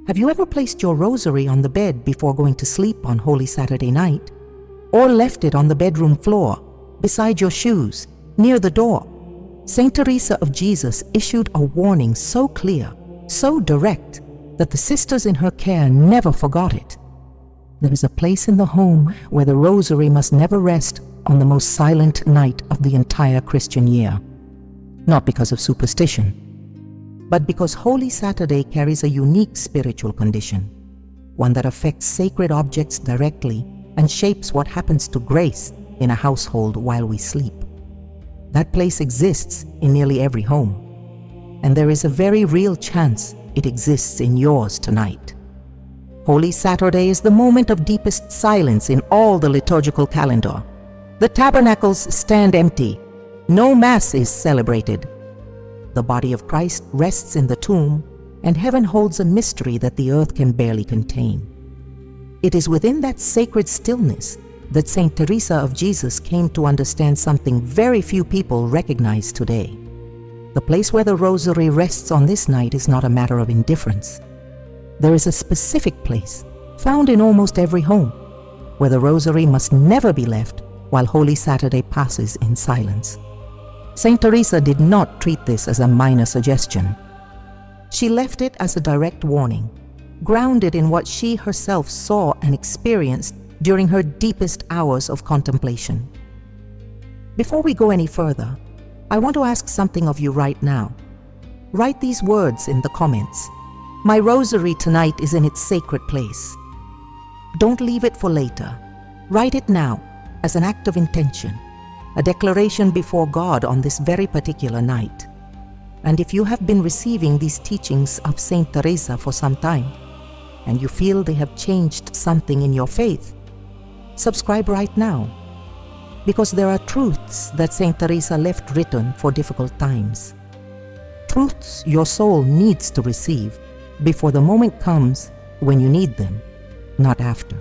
Have you ever placed your rosary on the bed before going to sleep on Holy Saturday night? Or left it on the bedroom floor, beside your shoes, near the door? Saint Teresa of Jesus issued a warning so clear, so direct, that the sisters in her care never forgot it. There is a place in the home where the rosary must never rest on the most silent night of the entire Christian year. Not because of superstition, but because Holy Saturday carries a unique spiritual condition, one that affects sacred objects directly and shapes what happens to grace in a household while we sleep. That place exists in nearly every home, and there is a very real chance it exists in yours tonight. Holy Saturday is the moment of deepest silence in all the liturgical calendar. The tabernacles stand empty. No Mass is celebrated. The body of Christ rests in the tomb, and heaven holds a mystery that the earth can barely contain. It is within that sacred stillness that Saint Teresa of Jesus came to understand something very few people recognize today. The place where the rosary rests on this night is not a matter of indifference. There is a specific place, found in almost every home, where the rosary must never be left while Holy Saturday passes in silence. Saint Teresa did not treat this as a minor suggestion. She left it as a direct warning, grounded in what she herself saw and experienced during her deepest hours of contemplation. Before we go any further, I want to ask something of you right now. Write these words in the comments. My rosary tonight is in its sacred place. Don't leave it for later. Write it now as an act of intention, a declaration before God on this very particular night. And if you have been receiving these teachings of Saint Teresa for some time, and you feel they have changed something in your faith, subscribe right now, because there are truths that Saint Teresa left written for difficult times. Truths your soul needs to receive before the moment comes when you need them, not after.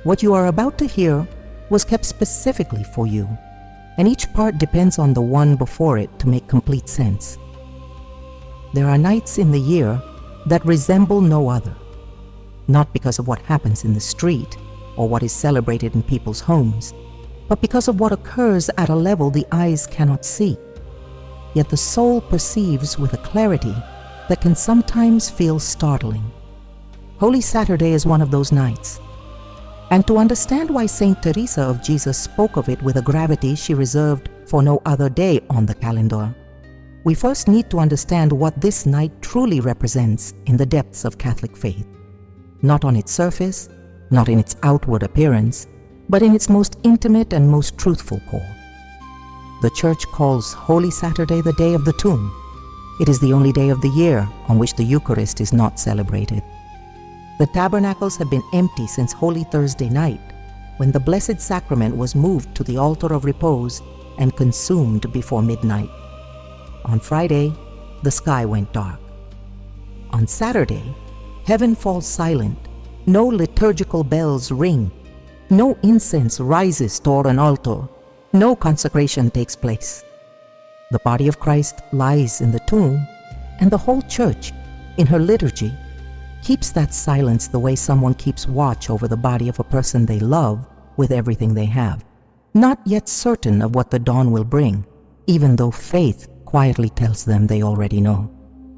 What you are about to hear was kept specifically for you, and each part depends on the one before it to make complete sense. There are nights in the year that resemble no other, not because of what happens in the street or what is celebrated in people's homes, but because of what occurs at a level the eyes cannot see, yet the soul perceives with a clarity that can sometimes feel startling. Holy Saturday is one of those nights. And to understand why Saint Teresa of Jesus spoke of it with a gravity she reserved for no other day on the calendar, we first need to understand what this night truly represents in the depths of Catholic faith. Not on its surface, not in its outward appearance, but in its most intimate and most truthful core. The Church calls Holy Saturday the Day of the Tomb. It is the only day of the year on which the Eucharist is not celebrated. The tabernacles have been empty since Holy Thursday night, when the Blessed Sacrament was moved to the altar of repose and consumed before midnight. On Friday, the sky went dark. On Saturday, heaven falls silent, no liturgical bells ring, no incense rises toward an altar, no consecration takes place. The body of Christ lies in the tomb, and the whole Church, in her liturgy, keeps that silence the way someone keeps watch over the body of a person they love with everything they have, not yet certain of what the dawn will bring, even though faith quietly tells them they already know.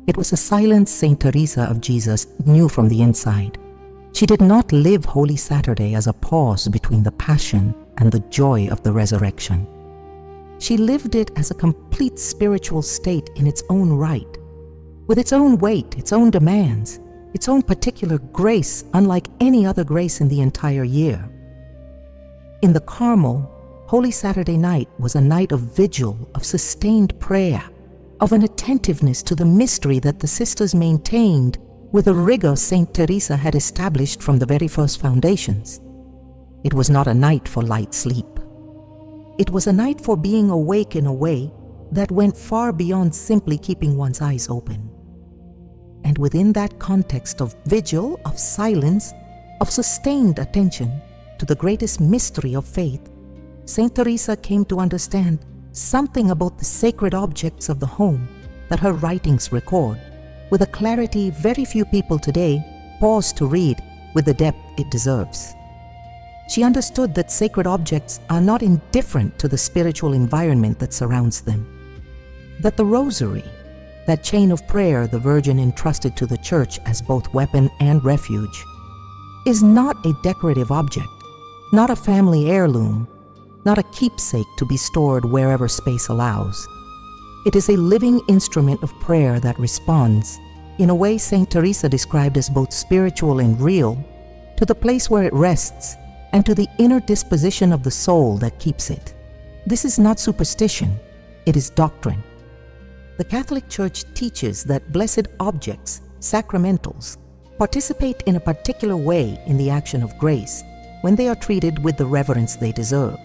It was a silence Saint Teresa of Jesus knew from the inside. She did not live Holy Saturday as a pause between the Passion and the joy of the resurrection. She lived it as a complete spiritual state in its own right, with its own weight, its own demands, its own particular grace, unlike any other grace in the entire year. In the Carmel, Holy Saturday night was a night of vigil, of sustained prayer, of an attentiveness to the mystery that the sisters maintained with a rigor Saint Teresa had established from the very first foundations. It was not a night for light sleep. It was a night for being awake in a way that went far beyond simply keeping one's eyes open. And within that context of vigil, of silence, of sustained attention to the greatest mystery of faith, Saint Teresa came to understand something about the sacred objects of the home that her writings record, with a clarity very few people today pause to read with the depth it deserves. She understood that sacred objects are not indifferent to the spiritual environment that surrounds them. That the Rosary, that chain of prayer the Virgin entrusted to the Church as both weapon and refuge, is not a decorative object, not a family heirloom, not a keepsake to be stored wherever space allows. It is a living instrument of prayer that responds, in a way Saint Teresa described as both spiritual and real, to the place where it rests and to the inner disposition of the soul that keeps it. This is not superstition, it is doctrine. The Catholic Church teaches that blessed objects, sacramentals, participate in a particular way in the action of grace when they are treated with the reverence they deserve.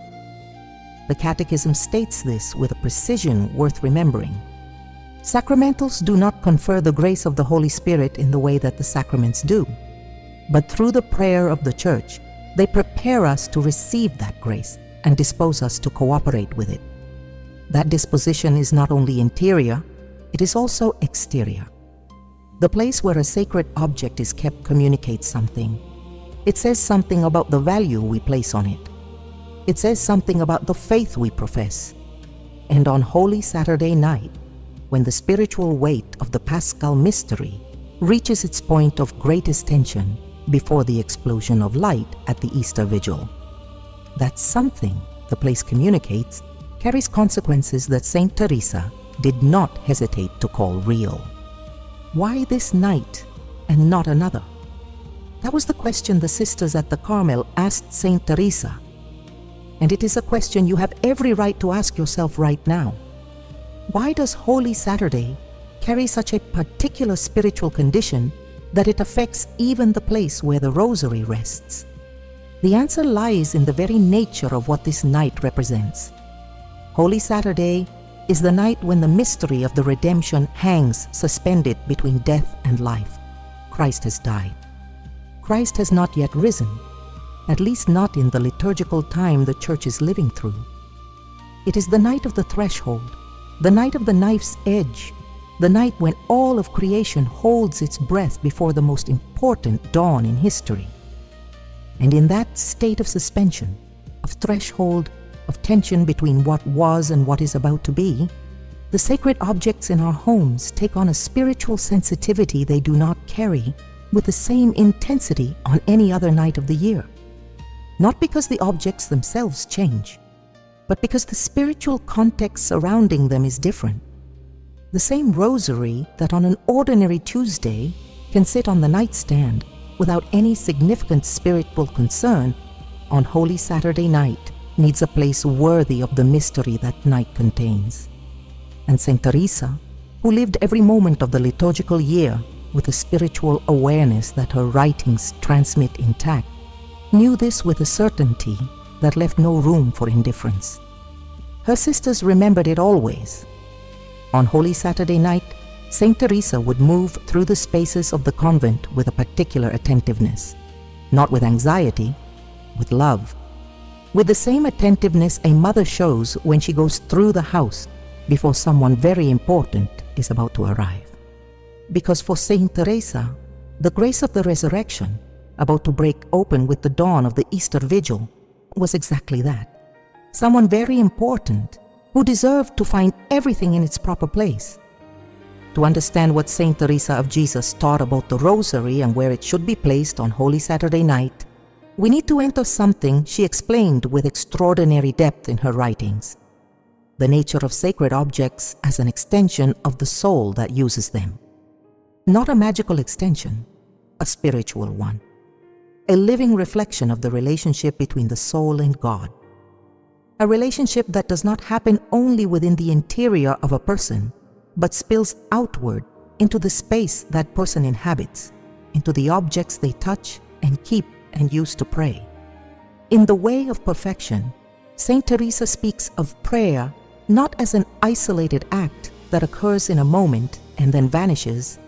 The Catechism states this with a precision worth remembering. Sacramentals do not confer the grace of the Holy Spirit in the way that the sacraments do, but through the prayer of the Church, they prepare us to receive that grace and dispose us to cooperate with it. That disposition is not only interior, it is also exterior. The place where a sacred object is kept communicates something. It says something about the value we place on it. It says something about the faith we profess. And on Holy Saturday night, when the spiritual weight of the Paschal mystery reaches its point of greatest tension before the explosion of light at the Easter Vigil, that something the place communicates carries consequences that Saint Teresa did not hesitate to call real. Why this night and not another? That was the question the sisters at the Carmel asked Saint Teresa. And it is a question you have every right to ask yourself right now. Why does Holy Saturday carry such a particular spiritual condition that it affects even the place where the Rosary rests? The answer lies in the very nature of what this night represents. Holy Saturday is the night when the mystery of the redemption hangs suspended between death and life. Christ has died. Christ has not yet risen, at least not in the liturgical time the Church is living through. It is the night of the threshold, the night of the knife's edge, the night when all of creation holds its breath before the most important dawn in history. And in that state of suspension, of threshold, of tension between what was and what is about to be, the sacred objects in our homes take on a spiritual sensitivity they do not carry with the same intensity on any other night of the year. Not because the objects themselves change, but because the spiritual context surrounding them is different. The same Rosary that on an ordinary Tuesday can sit on the nightstand without any significant spiritual concern, on Holy Saturday night needs a place worthy of the mystery that night contains. And Saint Teresa, who lived every moment of the liturgical year with a spiritual awareness that her writings transmit intact, knew this with a certainty that left no room for indifference. Her sisters remembered it always. On Holy Saturday night, Saint Teresa would move through the spaces of the convent with a particular attentiveness, not with anxiety, with love. With the same attentiveness a mother shows when she goes through the house before someone very important is about to arrive. Because for Saint Teresa, the grace of the resurrection, about to break open with the dawn of the Easter Vigil, was exactly that. Someone very important who deserved to find everything in its proper place. To understand what Saint Teresa of Jesus taught about the Rosary and where it should be placed on Holy Saturday night, we need to enter something she explained with extraordinary depth in her writings: the nature of sacred objects as an extension of the soul that uses them. Not a magical extension, a spiritual one. A living reflection of the relationship between the soul and God. A relationship that does not happen only within the interior of a person, but spills outward into the space that person inhabits, into the objects they touch and keep and use to pray. In the way of perfection, Saint Teresa speaks of prayer not as an isolated act that occurs in a moment and then vanishes,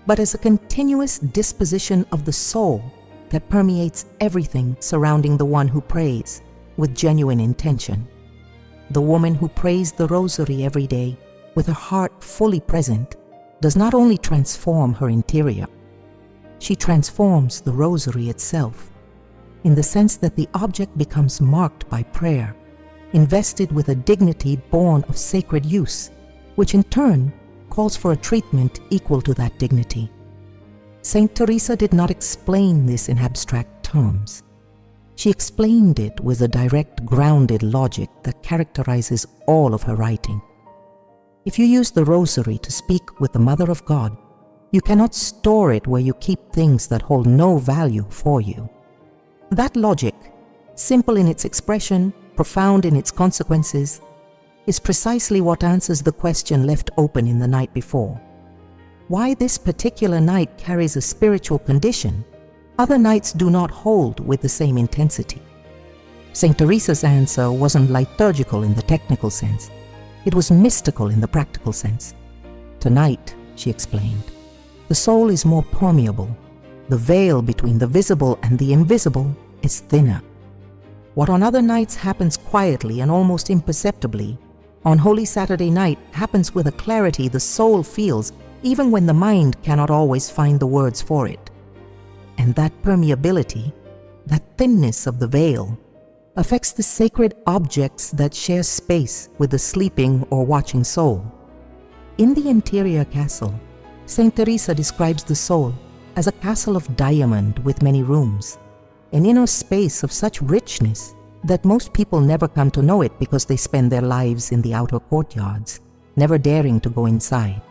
but as a continuous disposition of the soul that permeates everything surrounding the one who prays with genuine intention. The woman who prays the Rosary every day with her heart fully present does not only transform her interior, she transforms the Rosary itself, in the sense that the object becomes marked by prayer, invested with a dignity born of sacred use, which in turn calls for a treatment equal to that dignity. Saint Teresa did not explain this in abstract terms. She explained it with a direct, grounded logic that characterizes all of her writing. If you use the Rosary to speak with the Mother of God, you cannot store it where you keep things that hold no value for you. That logic, simple in its expression, profound in its consequences, is precisely what answers the question left open in the night before. Why this particular night carries a spiritual condition other nights do not hold with the same intensity. Saint Teresa's answer wasn't liturgical in the technical sense. It was mystical in the practical sense. Tonight, she explained, the soul is more permeable. The veil between the visible and the invisible is thinner. What on other nights happens quietly and almost imperceptibly, on Holy Saturday night happens with a clarity the soul feels even when the mind cannot always find the words for it. And that permeability, that thinness of the veil, affects the sacred objects that share space with the sleeping or watching soul. In the interior castle, Saint Teresa describes the soul as a castle of diamond with many rooms, an inner space of such richness that most people never come to know it because they spend their lives in the outer courtyards, never daring to go inside.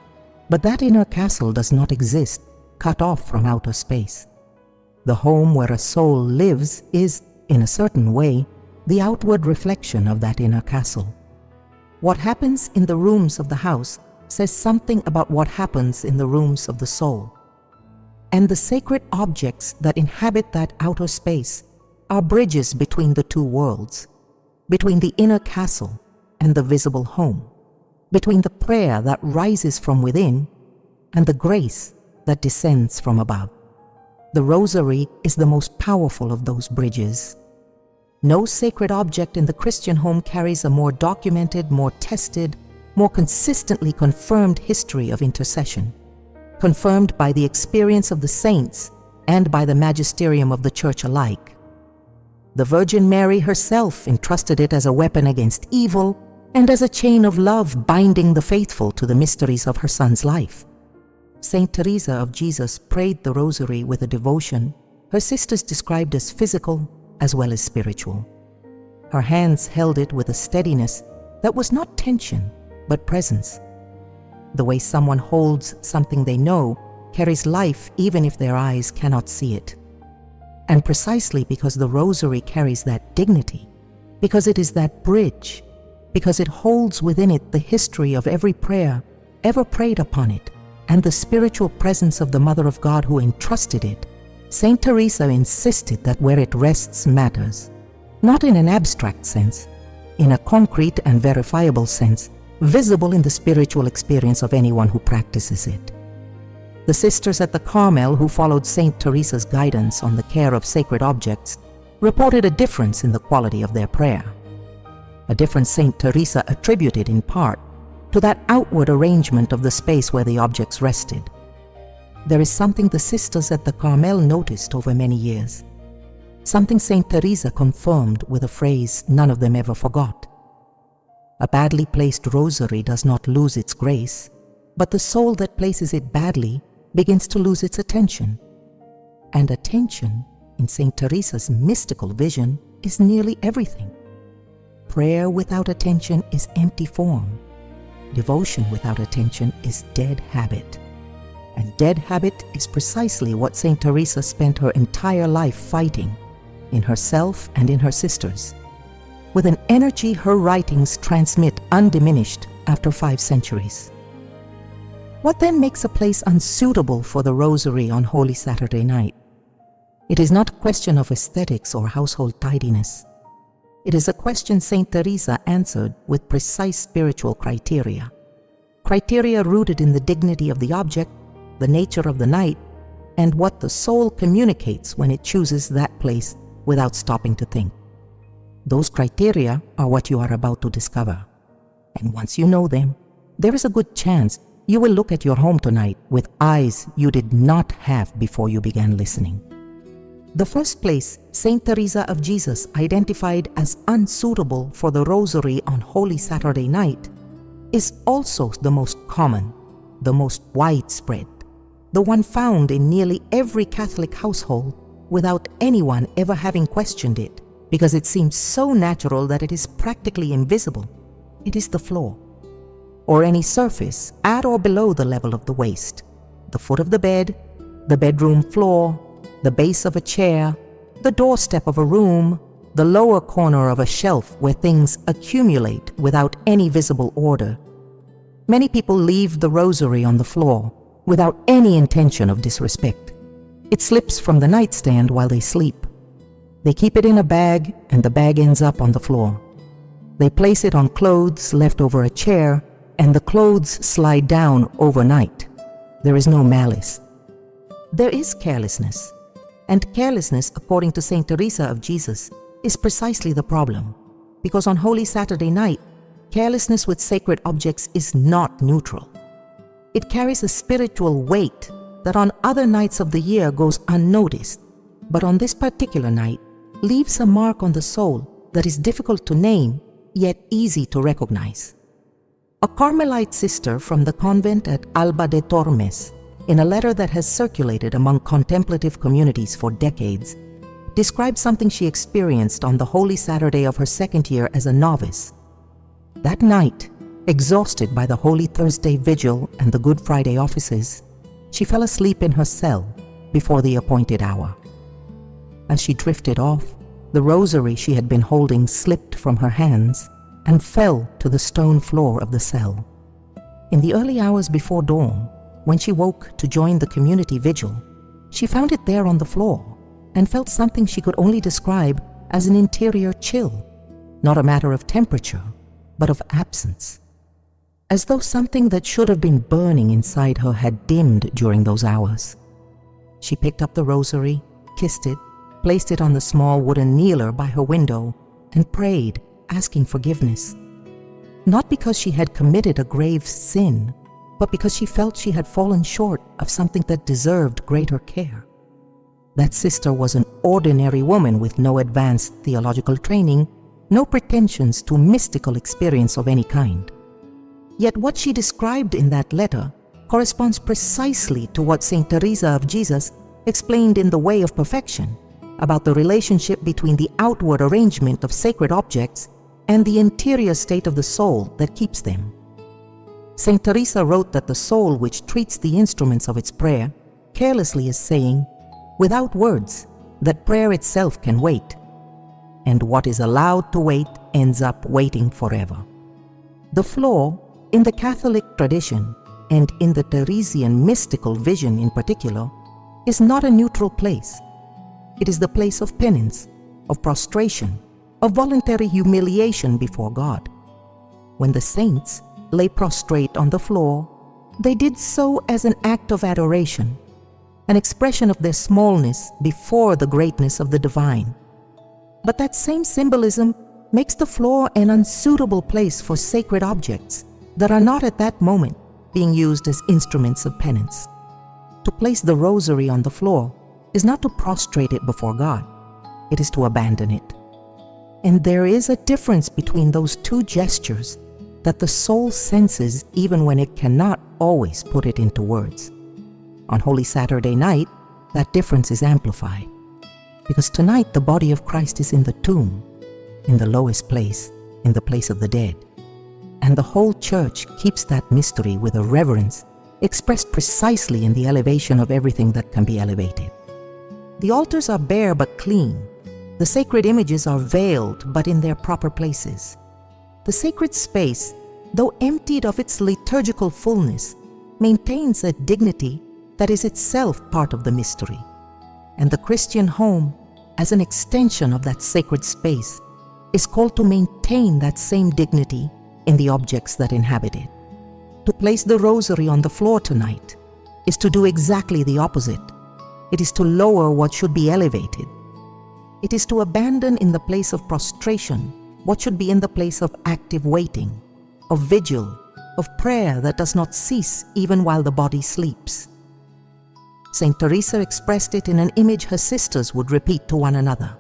But that inner castle does not exist, cut off from outer space. The home where a soul lives is, in a certain way, the outward reflection of that inner castle. What happens in the rooms of the house says something about what happens in the rooms of the soul. And the sacred objects that inhabit that outer space are bridges between the two worlds, between the inner castle and the visible home, between the prayer that rises from within and the grace that descends from above. The Rosary is the most powerful of those bridges. No sacred object in the Christian home carries a more documented, more tested, more consistently confirmed history of intercession, confirmed by the experience of the saints and by the magisterium of the Church alike. The Virgin Mary herself entrusted it as a weapon against evil and as a chain of love binding the faithful to the mysteries of her Son's life. Saint Teresa of Jesus prayed the Rosary with a devotion her sisters described as physical as well as spiritual. Her hands held it with a steadiness that was not tension, but presence. The way someone holds something they know carries life even if their eyes cannot see it. And precisely because the Rosary carries that dignity, because it is that bridge, because it holds within it the history of every prayer ever prayed upon it, and the spiritual presence of the Mother of God who entrusted it, Saint Teresa insisted that where it rests matters, not in an abstract sense, in a concrete and verifiable sense, visible in the spiritual experience of anyone who practices it. The sisters at the Carmel who followed Saint Teresa's guidance on the care of sacred objects reported a difference in the quality of their prayer, a difference Saint Teresa attributed in part to that outward arrangement of the space where the objects rested. There is something the sisters at the Carmel noticed over many years, something Saint Teresa confirmed with a phrase none of them ever forgot. A badly placed rosary does not lose its grace, but the soul that places it badly begins to lose its attention. And attention, in Saint Teresa's mystical vision, is nearly everything. Prayer without attention is empty form. Devotion without attention is dead habit. And dead habit is precisely what Saint Teresa spent her entire life fighting, in herself and in her sisters, with an energy her writings transmit undiminished after 5 centuries. What then makes a place unsuitable for the Rosary on Holy Saturday night? It is not a question of aesthetics or household tidiness. It is a question Saint Teresa answered with precise spiritual criteria. Criteria rooted in the dignity of the object, the nature of the night, and what the soul communicates when it chooses that place without stopping to think. Those criteria are what you are about to discover. And once you know them, there is a good chance you will look at your home tonight with eyes you did not have before you began listening. The first place Saint Teresa of Jesus identified as unsuitable for the Rosary on Holy Saturday night is also the most common, the most widespread, the one found in nearly every Catholic household without anyone ever having questioned it, because it seems so natural that it is practically invisible. It is the floor, or any surface at or below the level of the waist, the foot of the bed, the bedroom floor, the base of a chair, the doorstep of a room, the lower corner of a shelf where things accumulate without any visible order. Many people leave the Rosary on the floor without any intention of disrespect. It slips from the nightstand while they sleep. They keep it in a bag, and the bag ends up on the floor. They place it on clothes left over a chair, and the clothes slide down overnight. There is no malice. There is carelessness. And carelessness, according to Saint Teresa of Jesus, is precisely the problem. Because on Holy Saturday night, carelessness with sacred objects is not neutral. It carries a spiritual weight that on other nights of the year goes unnoticed, but on this particular night leaves a mark on the soul that is difficult to name, yet easy to recognize. A Carmelite sister from the convent at Alba de Tormes, in a letter that has circulated among contemplative communities for decades, describes something she experienced on the Holy Saturday of her second year as a novice. That night, exhausted by the Holy Thursday Vigil and the Good Friday offices, she fell asleep in her cell before the appointed hour. As she drifted off, the Rosary she had been holding slipped from her hands and fell to the stone floor of the cell. In the early hours before dawn, when she woke to join the community vigil, she found it there on the floor and felt something she could only describe as an interior chill, not a matter of temperature, but of absence. As though something that should have been burning inside her had dimmed during those hours. She picked up the Rosary, kissed it, placed it on the small wooden kneeler by her window, and prayed, asking forgiveness. Not because she had committed a grave sin, but because she felt she had fallen short of something that deserved greater care. That sister was an ordinary woman with no advanced theological training, no pretensions to mystical experience of any kind. Yet what she described in that letter corresponds precisely to what Saint Teresa of Jesus explained in The Way of Perfection about the relationship between the outward arrangement of sacred objects and the interior state of the soul that keeps them. Saint Teresa wrote that the soul which treats the instruments of its prayer carelessly is saying, without words, that prayer itself can wait, and what is allowed to wait ends up waiting forever. The floor, in the Catholic tradition, and in the Teresian mystical vision in particular, is not a neutral place. It is the place of penance, of prostration, of voluntary humiliation before God. When the saints lay prostrate on the floor, they did so as an act of adoration, an expression of their smallness before the greatness of the divine. But that same symbolism makes the floor an unsuitable place for sacred objects that are not at that moment being used as instruments of penance. To place the Rosary on the floor is not to prostrate it before God, it is to abandon it. And there is a difference between those two gestures that the soul senses even when it cannot always put it into words. On Holy Saturday night, that difference is amplified, because tonight the body of Christ is in the tomb, in the lowest place, in the place of the dead. And the whole Church keeps that mystery with a reverence expressed precisely in the elevation of everything that can be elevated. The altars are bare but clean. The sacred images are veiled but in their proper places. The sacred space, though emptied of its liturgical fullness, maintains a dignity that is itself part of the mystery. And the Christian home, as an extension of that sacred space, is called to maintain that same dignity in the objects that inhabit it. To place the Rosary on the floor tonight is to do exactly the opposite. It is to lower what should be elevated. It is to abandon in the place of prostration what should be in the place of active waiting, of vigil, of prayer that does not cease even while the body sleeps. Saint Teresa expressed it in an image her sisters would repeat to one another.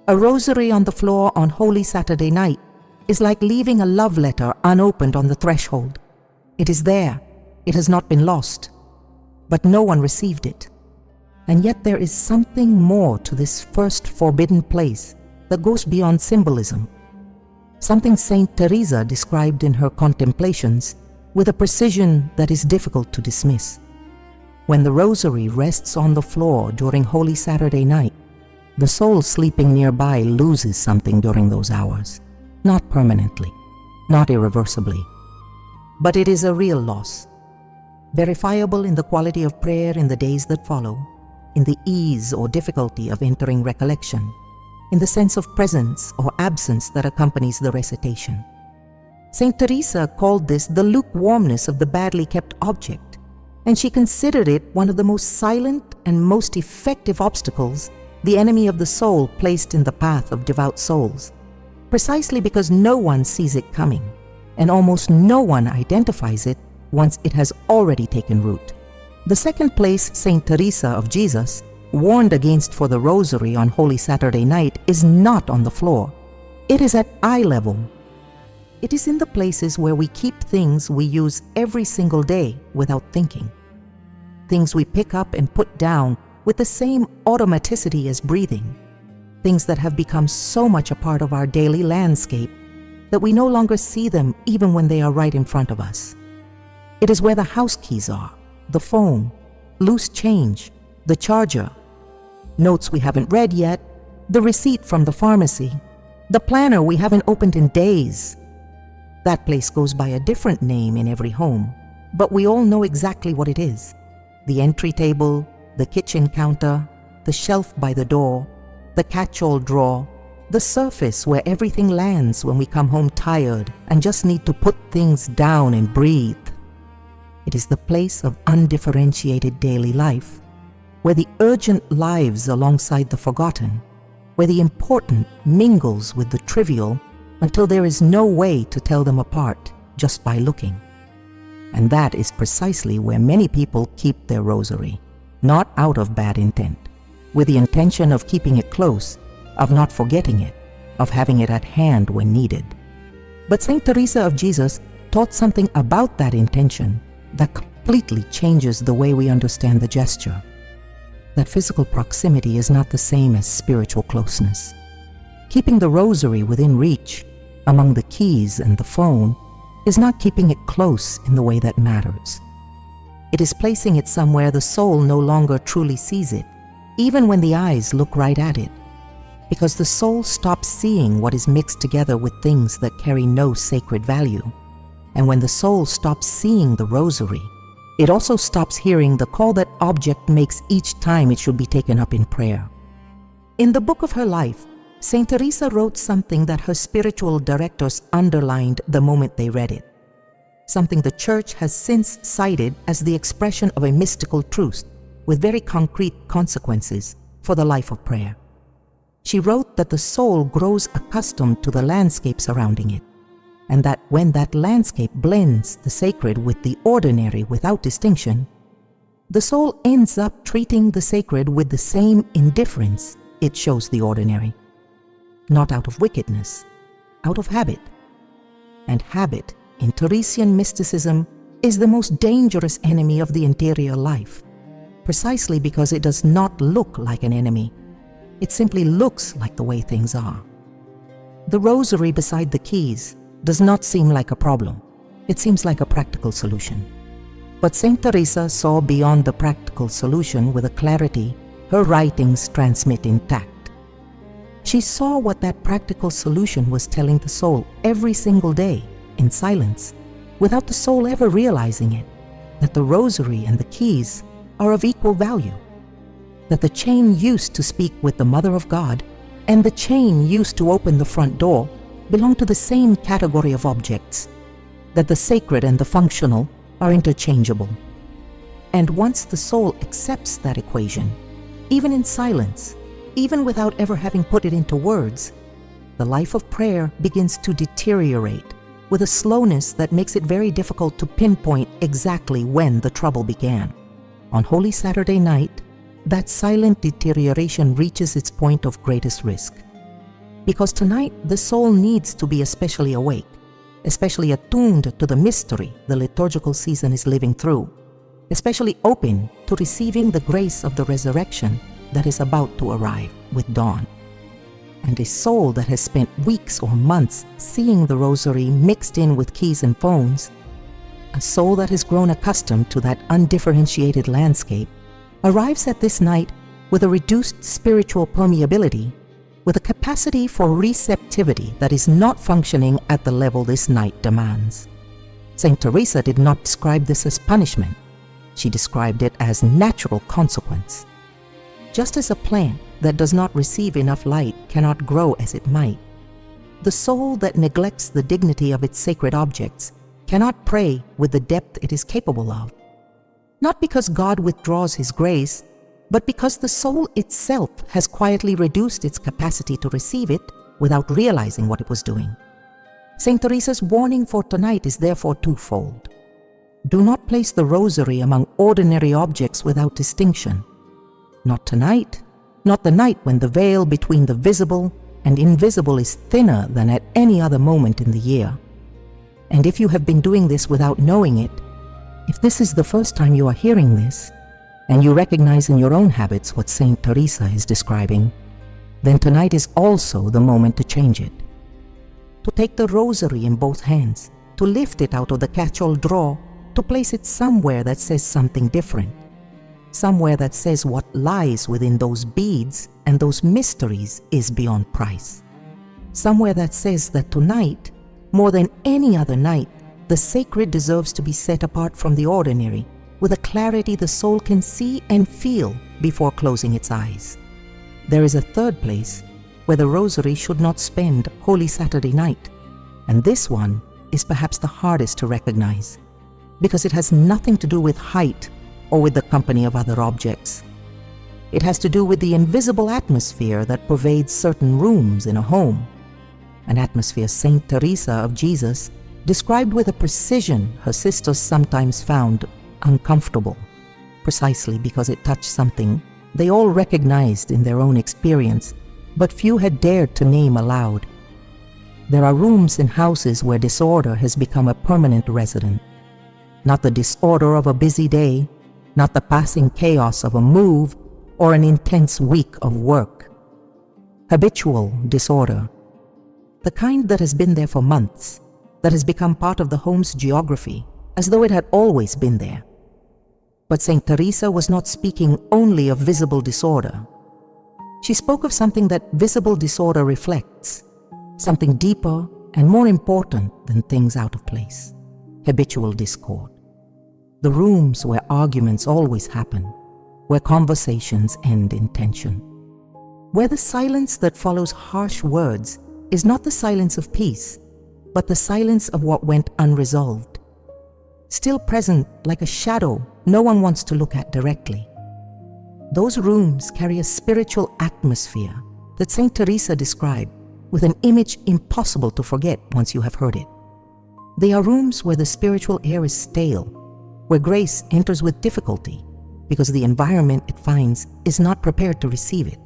A rosary on the floor on Holy Saturday night is like leaving a love letter unopened on the threshold. It is there, it has not been lost, but no one received it. And yet there is something more to this first forbidden place that goes beyond symbolism. Something Saint Teresa described in her Contemplations with a precision that is difficult to dismiss. When the rosary rests on the floor during Holy Saturday night, the soul sleeping nearby loses something during those hours. Not permanently, not irreversibly. But it is a real loss, verifiable in the quality of prayer in the days that follow, in the ease or difficulty of entering recollection, in the sense of presence or absence that accompanies the recitation. Saint Teresa called this the lukewarmness of the badly kept object, and she considered it one of the most silent and most effective obstacles the enemy of the soul placed in the path of devout souls, precisely because no one sees it coming, and almost no one identifies it once it has already taken root. The second place Saint Teresa of Jesus warned against for the rosary on Holy Saturday night is not on the floor. It is at eye level. It is in the places where we keep things we use every single day without thinking. Things we pick up and put down with the same automaticity as breathing. Things that have become so much a part of our daily landscape that we no longer see them even when they are right in front of us. It is where the house keys are, the phone, loose change, the charger, notes we haven't read yet, the receipt from the pharmacy, the planner we haven't opened in days. That place goes by a different name in every home, but we all know exactly what it is. The entry table, the kitchen counter, the shelf by the door, the catch-all drawer, the surface where everything lands when we come home tired and just need to put things down and breathe. It is the place of undifferentiated daily life, where the urgent lives alongside the forgotten, where the important mingles with the trivial until there is no way to tell them apart just by looking. And that is precisely where many people keep their rosary, not out of bad intent, with the intention of keeping it close, of not forgetting it, of having it at hand when needed. But Saint Teresa of Jesus taught something about that intention that completely changes the way we understand the gesture. That physical proximity is not the same as spiritual closeness. Keeping the rosary within reach, among the keys and the phone, is not keeping it close in the way that matters. It is placing it somewhere the soul no longer truly sees it, even when the eyes look right at it, because the soul stops seeing what is mixed together with things that carry no sacred value. And when the soul stops seeing the rosary, it also stops hearing the call that object makes each time it should be taken up in prayer. In the book of her life, Saint Teresa wrote something that her spiritual directors underlined the moment they read it, something the Church has since cited as the expression of a mystical truth with very concrete consequences for the life of prayer. She wrote that the soul grows accustomed to the landscape surrounding it, and that when that landscape blends the sacred with the ordinary without distinction, the soul ends up treating the sacred with the same indifference it shows the ordinary. Not out of wickedness, out of habit. And habit, in Teresian mysticism, is the most dangerous enemy of the interior life, precisely because it does not look like an enemy. It simply looks like the way things are. The rosary beside the keys does not seem like a problem. It seems like a practical solution. But Saint Teresa saw beyond the practical solution with a clarity her writings transmit intact. She saw what that practical solution was telling the soul every single day, in silence, without the soul ever realizing it, that the rosary and the keys are of equal value, that the chain used to speak with the Mother of God and the chain used to open the front door belong to the same category of objects, that the sacred and the functional are interchangeable. And once the soul accepts that equation, even in silence, even without ever having put it into words, the life of prayer begins to deteriorate with a slowness that makes it very difficult to pinpoint exactly when the trouble began. On Holy Saturday night, that silent deterioration reaches its point of greatest risk. Because tonight, the soul needs to be especially awake, especially attuned to the mystery the liturgical season is living through, especially open to receiving the grace of the resurrection that is about to arrive with dawn. And a soul that has spent weeks or months seeing the Rosary mixed in with keys and phones, a soul that has grown accustomed to that undifferentiated landscape, arrives at this night with a reduced spiritual permeability, with a capacity for receptivity that is not functioning at the level this night demands. Saint Teresa did not describe this as punishment. She described it as natural consequence. Just as a plant that does not receive enough light cannot grow as it might, the soul that neglects the dignity of its sacred objects cannot pray with the depth it is capable of. Not because God withdraws His grace, but because the soul itself has quietly reduced its capacity to receive it without realizing what it was doing. Saint Teresa's warning for tonight is therefore twofold. Do not place the Rosary among ordinary objects without distinction. Not tonight, not the night when the veil between the visible and invisible is thinner than at any other moment in the year. And if you have been doing this without knowing it, if this is the first time you are hearing this, and you recognize in your own habits what Saint Teresa is describing, then tonight is also the moment to change it. To take the Rosary in both hands, to lift it out of the catch-all drawer, to place it somewhere that says something different, somewhere that says what lies within those beads and those mysteries is beyond price. Somewhere that says that tonight, more than any other night, the sacred deserves to be set apart from the ordinary, with a clarity the soul can see and feel before closing its eyes. There is a third place where the Rosary should not spend Holy Saturday night, and this one is perhaps the hardest to recognize, because it has nothing to do with height or with the company of other objects. It has to do with the invisible atmosphere that pervades certain rooms in a home, an atmosphere Saint Teresa of Jesus described with a precision her sisters sometimes found uncomfortable, precisely because it touched something they all recognized in their own experience, but few had dared to name aloud. There are rooms in houses where disorder has become a permanent resident. Not the disorder of a busy day, not the passing chaos of a move or an intense week of work. Habitual disorder, the kind that has been there for months, that has become part of the home's geography, as though it had always been there. But Saint Teresa was not speaking only of visible disorder. She spoke of something that visible disorder reflects, something deeper and more important than things out of place: habitual discord. The rooms where arguments always happen, where conversations end in tension, where the silence that follows harsh words is not the silence of peace, but the silence of what went unresolved, still present like a shadow no one wants to look at directly. Those rooms carry a spiritual atmosphere that Saint Teresa described with an image impossible to forget once you have heard it. They are rooms where the spiritual air is stale, where grace enters with difficulty because the environment it finds is not prepared to receive it.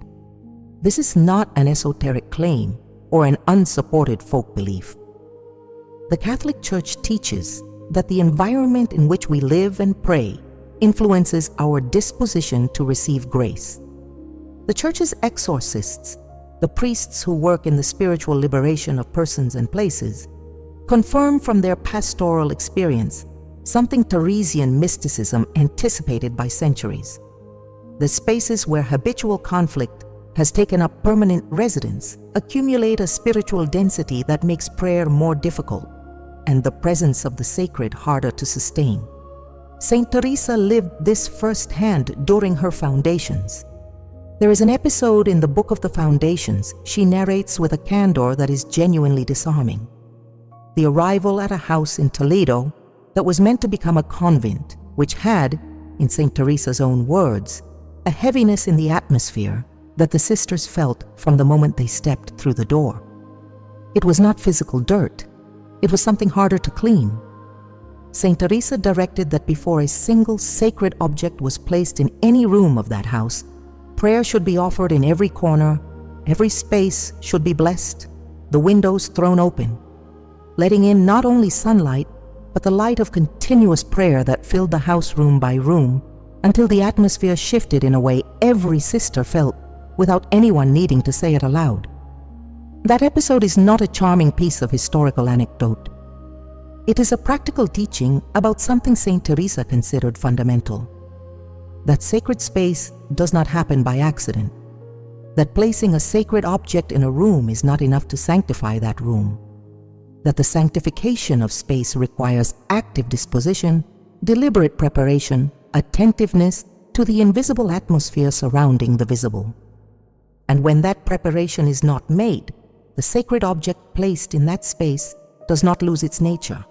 This is not an esoteric claim or an unsupported folk belief. The Catholic Church teaches that the environment in which we live and pray influences our disposition to receive grace. The Church's exorcists, the priests who work in the spiritual liberation of persons and places, confirm from their pastoral experience something Teresian mysticism anticipated by centuries. The spaces where habitual conflict has taken up permanent residence accumulate a spiritual density that makes prayer more difficult and the presence of the sacred harder to sustain. Saint Teresa lived this firsthand during her foundations. There is an episode in the Book of the Foundations she narrates with a candor that is genuinely disarming. The arrival at a house in Toledo that was meant to become a convent, which had, in Saint Teresa's own words, a heaviness in the atmosphere that the sisters felt from the moment they stepped through the door. It was not physical dirt. it was something harder to clean. Saint Teresa directed that before a single sacred object was placed in any room of that house, prayer should be offered in every corner, every space should be blessed, the windows thrown open, letting in not only sunlight, but the light of continuous prayer that filled the house room by room until the atmosphere shifted in a way every sister felt without anyone needing to say it aloud. That episode is not a charming piece of historical anecdote. It is a practical teaching about something Saint Teresa considered fundamental. That sacred space does not happen by accident. That placing a sacred object in a room is not enough to sanctify that room. That the sanctification of space requires active disposition, deliberate preparation, attentiveness to the invisible atmosphere surrounding the visible. And when that preparation is not made, the sacred object placed in that space does not lose its nature,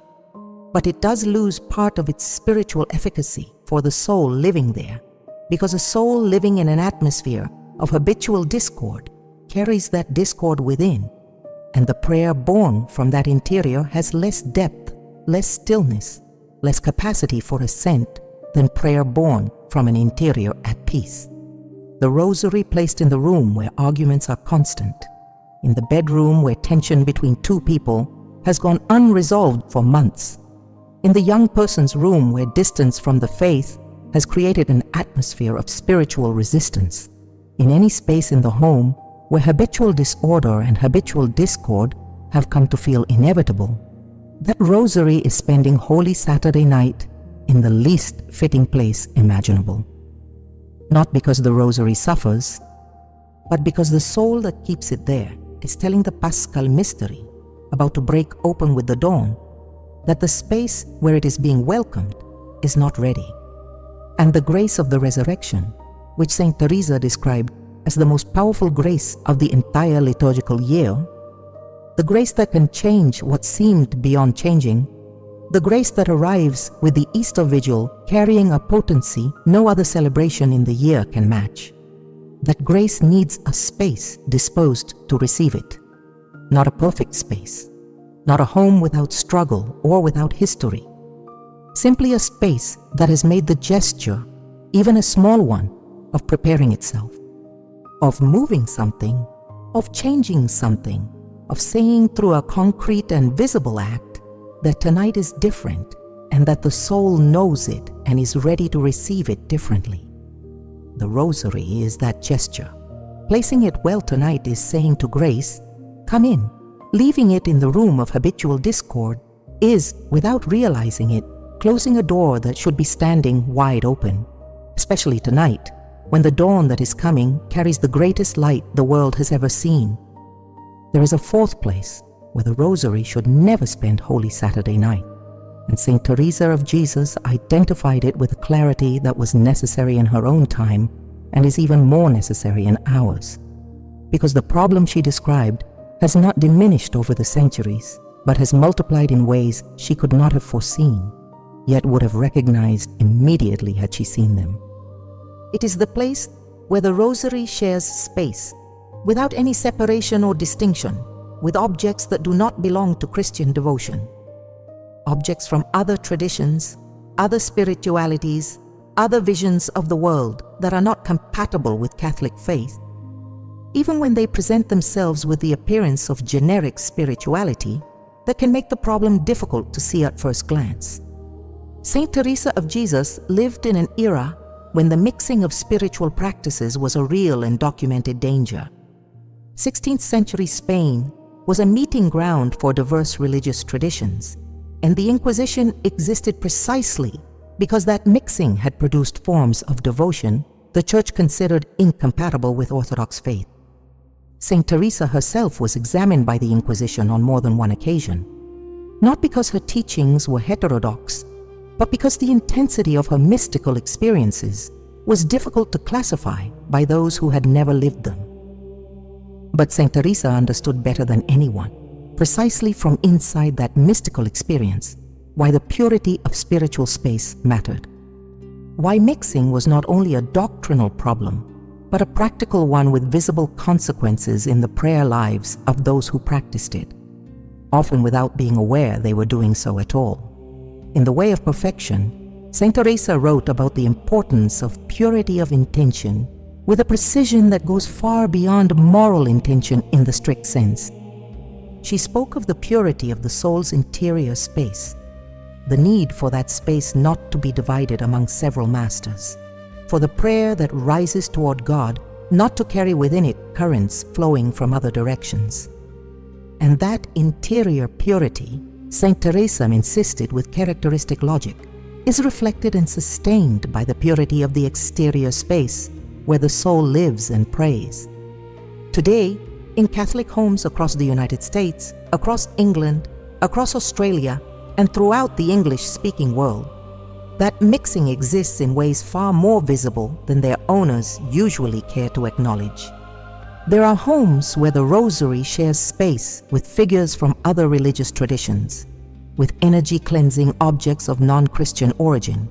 but it does lose part of its spiritual efficacy for the soul living there, because a soul living in an atmosphere of habitual discord carries that discord within, and the prayer born from that interior has less depth, less stillness, less capacity for assent than prayer born from an interior at peace. The rosary placed in the room where arguments are constant, in the bedroom where tension between two people has gone unresolved for months, in the young person's room where distance from the faith has created an atmosphere of spiritual resistance, in any space in the home where habitual disorder and habitual discord have come to feel inevitable, that rosary is spending Holy Saturday night in the least fitting place imaginable. Not because the rosary suffers, but because the soul that keeps it there is telling the Paschal mystery, about to break open with the dawn, that the space where it is being welcomed is not ready. And the grace of the resurrection, which Saint Teresa described as the most powerful grace of the entire liturgical year, the grace that can change what seemed beyond changing, the grace that arrives with the Easter Vigil carrying a potency no other celebration in the year can match. That grace needs a space disposed to receive it, not a perfect space, not a home without struggle or without history, simply a space that has made the gesture, even a small one, of preparing itself, of moving something, of changing something, of saying through a concrete and visible act that tonight is different and that the soul knows it and is ready to receive it differently. The rosary is that gesture. Placing it well tonight is saying to grace, "Come in." Leaving it in the room of habitual discord is, without realizing it, closing a door that should be standing wide open, especially tonight, when the dawn that is coming carries the greatest light the world has ever seen. There is a fourth place where the rosary should never spend Holy Saturday night, and Saint Teresa of Jesus identified it with a clarity that was necessary in her own time and is even more necessary in ours, because the problem she described has not diminished over the centuries, but has multiplied in ways she could not have foreseen, yet would have recognized immediately had she seen them. It is the place where the rosary shares space, without any separation or distinction, with objects that do not belong to Christian devotion. Objects from other traditions, other spiritualities, other visions of the world that are not compatible with Catholic faith, even when they present themselves with the appearance of generic spirituality that can make the problem difficult to see at first glance. Saint Teresa of Jesus lived in an era when the mixing of spiritual practices was a real and documented danger. 16th century Spain was a meeting ground for diverse religious traditions, and the Inquisition existed precisely because that mixing had produced forms of devotion the Church considered incompatible with Orthodox faith. Saint Teresa herself was examined by the Inquisition on more than one occasion, not because her teachings were heterodox, but because the intensity of her mystical experiences was difficult to classify by those who had never lived them. But Saint Teresa understood better than anyone, precisely from inside that mystical experience, why the purity of spiritual space mattered. Why mixing was not only a doctrinal problem, but a practical one with visible consequences in the prayer lives of those who practiced it. often without being aware they were doing so at all. In The Way of Perfection, Saint Teresa wrote about the importance of purity of intention with a precision that goes far beyond moral intention in the strict sense. She spoke of the purity of the soul's interior space, the need for that space not to be divided among several masters, for the prayer that rises toward God not to carry within it currents flowing from other directions. And that interior purity, Saint Teresa insisted with characteristic logic, is reflected and sustained by the purity of the exterior space where the soul lives and prays. Today, in Catholic homes across the United States, across England, across Australia, and throughout the English-speaking world, that mixing exists in ways far more visible than their owners usually care to acknowledge. There are homes where the Rosary shares space with figures from other religious traditions, with energy-cleansing objects of non-Christian origin,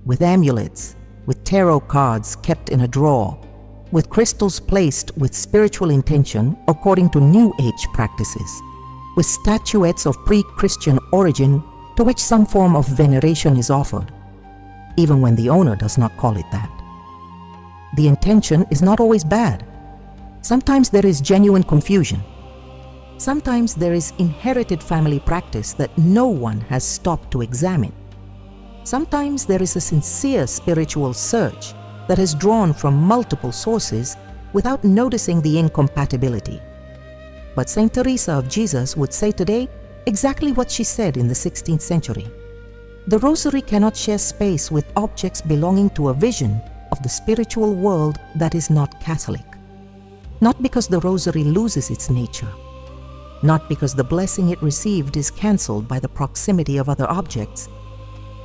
with amulets, with tarot cards kept in a drawer, with crystals placed with spiritual intention according to New Age practices, with statuettes of pre-Christian origin to which some form of veneration is offered, even when the owner does not call it that. The intention is not always bad. Sometimes there is genuine confusion. Sometimes there is inherited family practice that no one has stopped to examine. Sometimes there is a sincere spiritual search that has drawn from multiple sources without noticing the incompatibility. But Saint Teresa of Jesus would say today exactly what she said in the 16th century. The Rosary cannot share space with objects belonging to a vision of the spiritual world that is not Catholic. Not because the Rosary loses its nature, not because the blessing it received is cancelled by the proximity of other objects,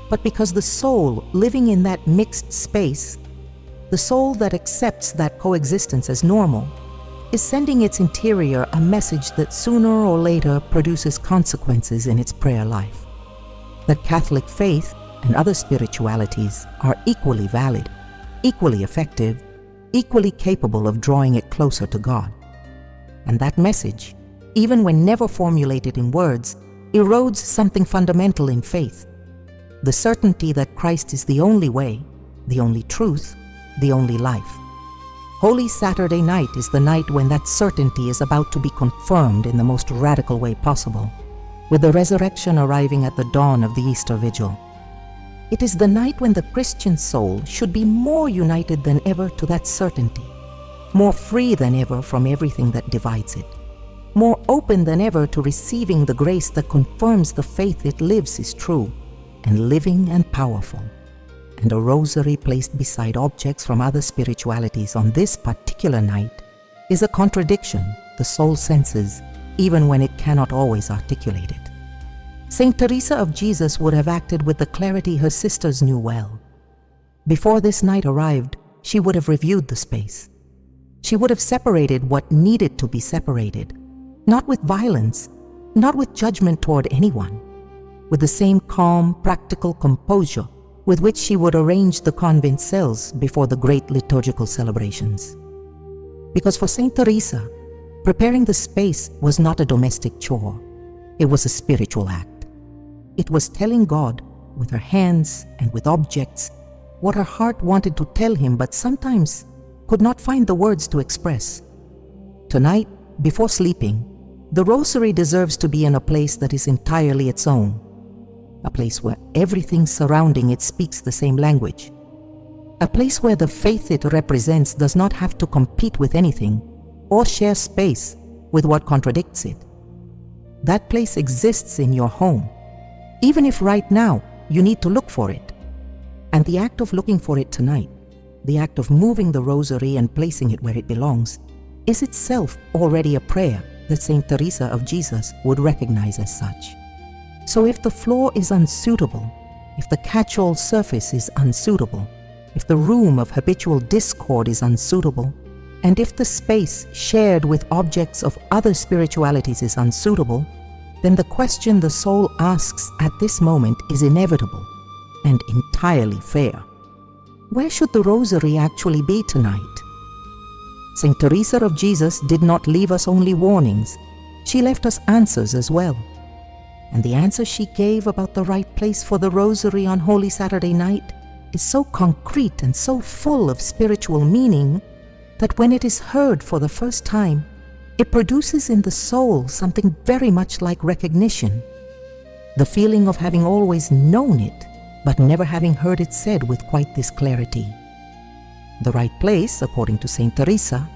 but because the soul living in that mixed space, the soul that accepts that coexistence as normal, is sending its interior a message that sooner or later produces consequences in its prayer life. That Catholic faith and other spiritualities are equally valid, equally effective, equally capable of drawing it closer to God. And that message, even when never formulated in words, erodes something fundamental in faith: the certainty that Christ is the only way, the only truth, the only life. Holy Saturday night is the night when that certainty is about to be confirmed in the most radical way possible, with the resurrection arriving at the dawn of the Easter Vigil. It is the night when the Christian soul should be more united than ever to that certainty, more free than ever from everything that divides it, more open than ever to receiving the grace that confirms the faith it lives is true and living and powerful. And a rosary placed beside objects from other spiritualities on this particular night is a contradiction the soul senses even when it cannot always articulate it. Saint Teresa of Jesus would have acted with the clarity her sisters knew well. Before this night arrived, she would have reviewed the space. She would have separated what needed to be separated, not with violence, not with judgment toward anyone, with the same calm, practical composure with which she would arrange the convent cells before the great liturgical celebrations. Because for Saint Teresa, preparing the space was not a domestic chore. It was a spiritual act. It was telling God, with her hands and with objects, what her heart wanted to tell him but sometimes could not find the words to express. Tonight, before sleeping, the Rosary deserves to be in a place that is entirely its own, a place where everything surrounding it speaks the same language, a place where the faith it represents does not have to compete with anything or share space with what contradicts it. That place exists in your home, even if right now you need to look for it. And the act of looking for it tonight, the act of moving the Rosary and placing it where it belongs, is itself already a prayer that Saint Teresa of Jesus would recognize as such. So if the floor is unsuitable, if the catch-all surface is unsuitable, if the room of habitual discord is unsuitable, and if the space shared with objects of other spiritualities is unsuitable, then the question the soul asks at this moment is inevitable and entirely fair. Where should the Rosary actually be tonight? Saint Teresa of Jesus did not leave us only warnings. she left us answers as well. And the answer she gave about the right place for the Rosary on Holy Saturday night is so concrete and so full of spiritual meaning that when it is heard for the first time, it produces in the soul something very much like recognition, the feeling of having always known it, but never having heard it said with quite this clarity. The right place, according to Saint Teresa,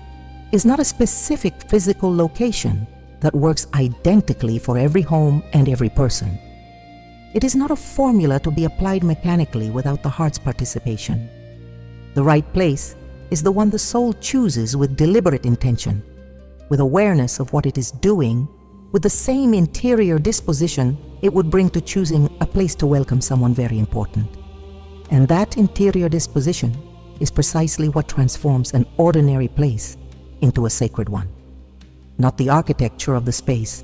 is not a specific physical location that works identically for every home and every person. It is not a formula to be applied mechanically without the heart's participation. The right place is the one the soul chooses with deliberate intention, with awareness of what it is doing, with the same interior disposition it would bring to choosing a place to welcome someone very important. And that interior disposition is precisely what transforms an ordinary place into a sacred one. Not the architecture of the space,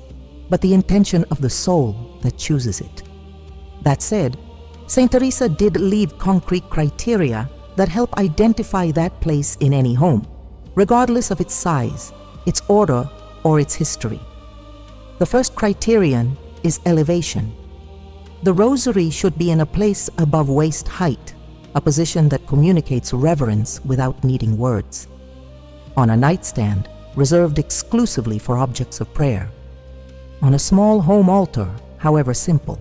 but the intention of the soul that chooses it. That said, Saint Teresa did leave concrete criteria that help identify that place in any home, regardless of its size, its order, or its history. The first criterion is elevation. The Rosary should be in a place above waist height, a position that communicates reverence without needing words. On a nightstand, reserved exclusively for objects of prayer. On a small home altar, however simple.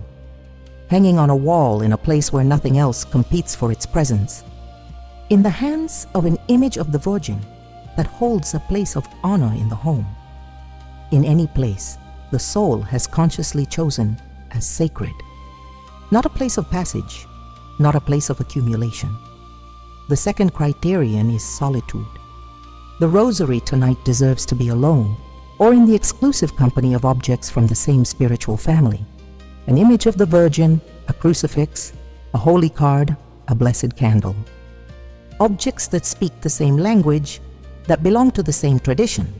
Hanging on a wall in a place where nothing else competes for its presence. In the hands of an image of the Virgin that holds a place of honor in the home. In any place the soul has consciously chosen as sacred. Not a place of passage, not a place of accumulation. The second criterion is solitude. The Rosary tonight deserves to be alone, or in the exclusive company of objects from the same spiritual family. An image of the Virgin, a crucifix, a holy card, a blessed candle. Objects that speak the same language, that belong to the same tradition,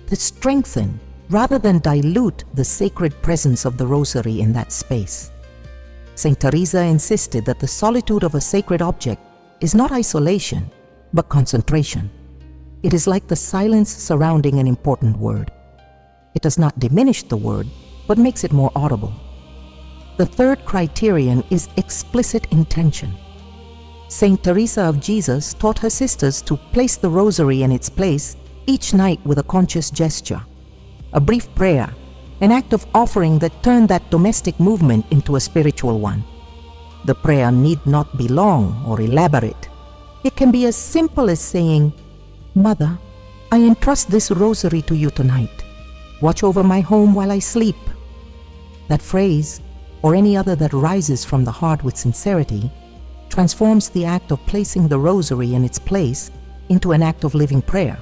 that strengthen rather than dilute the sacred presence of the Rosary in that space. Saint Teresa insisted that the solitude of a sacred object is not isolation, but concentration. It is like the silence surrounding an important word. It does not diminish the word, but makes it more audible. The third criterion is explicit intention. Saint Teresa of Jesus taught her sisters to place the Rosary in its place each night with a conscious gesture, a brief prayer, an act of offering that turned that domestic movement into a spiritual one. The prayer need not be long or elaborate. It can be as simple as saying, "Mother, I entrust this Rosary to you tonight. Watch over my home while I sleep." That phrase, or any other that rises from the heart with sincerity, transforms the act of placing the Rosary in its place into an act of living prayer,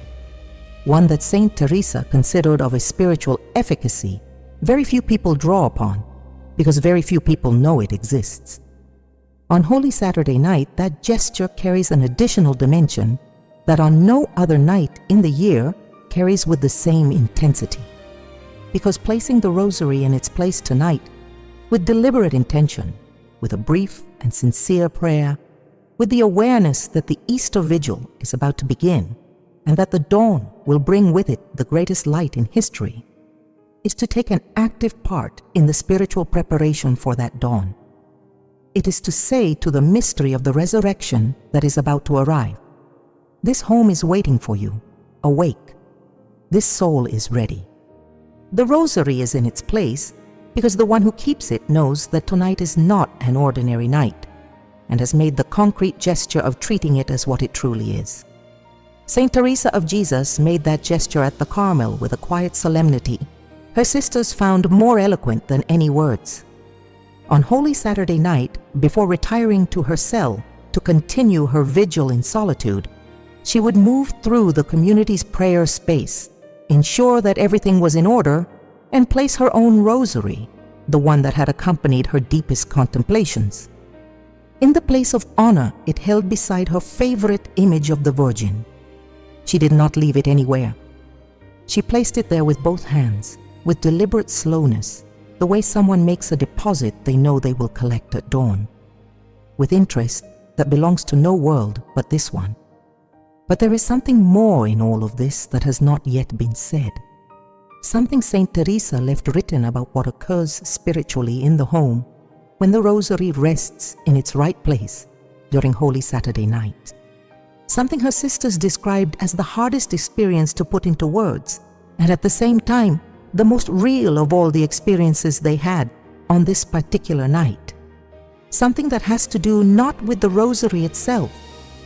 one that Saint Teresa considered of a spiritual efficacy very few people draw upon, because very few people know it exists. On Holy Saturday night, that gesture carries an additional dimension that on no other night in the year carries with the same intensity. Because placing the Rosary in its place tonight, with deliberate intention, with a brief and sincere prayer, with the awareness that the Easter Vigil is about to begin, and that the dawn will bring with it the greatest light in history, is to take an active part in the spiritual preparation for that dawn. It is to say to the mystery of the resurrection that is about to arrive, "This home is waiting for you. Awake. This soul is ready." The Rosary is in its place because the one who keeps it knows that tonight is not an ordinary night, and has made the concrete gesture of treating it as what it truly is. Saint Teresa of Jesus made that gesture at the Carmel with a quiet solemnity her sisters found more eloquent than any words. On Holy Saturday night, before retiring to her cell to continue her vigil in solitude, she would move through the community's prayer space, ensure that everything was in order, and place her own Rosary, the one that had accompanied her deepest contemplations, in the place of honor it held beside her favorite image of the Virgin. She did not leave it anywhere. She placed it there with both hands, with deliberate slowness, the way someone makes a deposit they know they will collect at dawn, with interest that belongs to no world but this one. But there is something more in all of this that has not yet been said. something Saint Teresa left written about what occurs spiritually in the home when the Rosary rests in its right place during Holy Saturday night. Something her sisters described as the hardest experience to put into words, and at the same time, the most real of all the experiences they had on this particular night. Something that has to do not with the Rosary itself,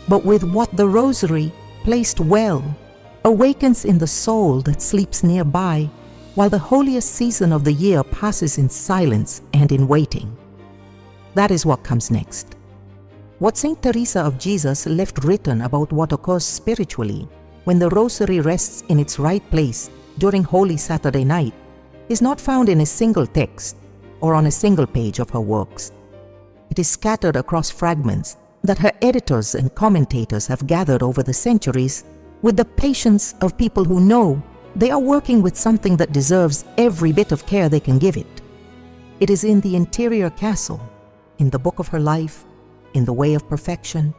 but with what the Rosary, placed well, awakens in the soul that sleeps nearby, while the holiest season of the year passes in silence and in waiting. That is what comes next. What Saint Teresa of Jesus left written about what occurs spiritually when the Rosary rests in its right place during Holy Saturday night is not found in a single text or on a single page of her works. It is scattered across fragments that her editors and commentators have gathered over the centuries with the patience of people who know they are working with something that deserves every bit of care they can give it. It is in the interior castle, in the book of her life, in the way of perfection,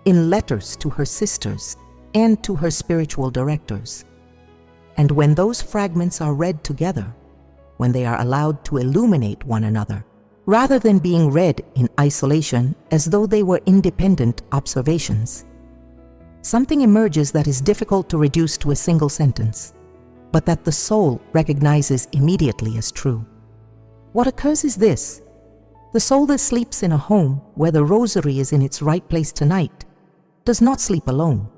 in letters to her sisters and to her spiritual directors. And when those fragments are read together, when they are allowed to illuminate one another, rather than being read in isolation as though they were independent observations, something emerges that is difficult to reduce to a single sentence, but that the soul recognizes immediately as true. What occurs is this: the soul that sleeps in a home where the Rosary is in its right place tonight does not sleep alone.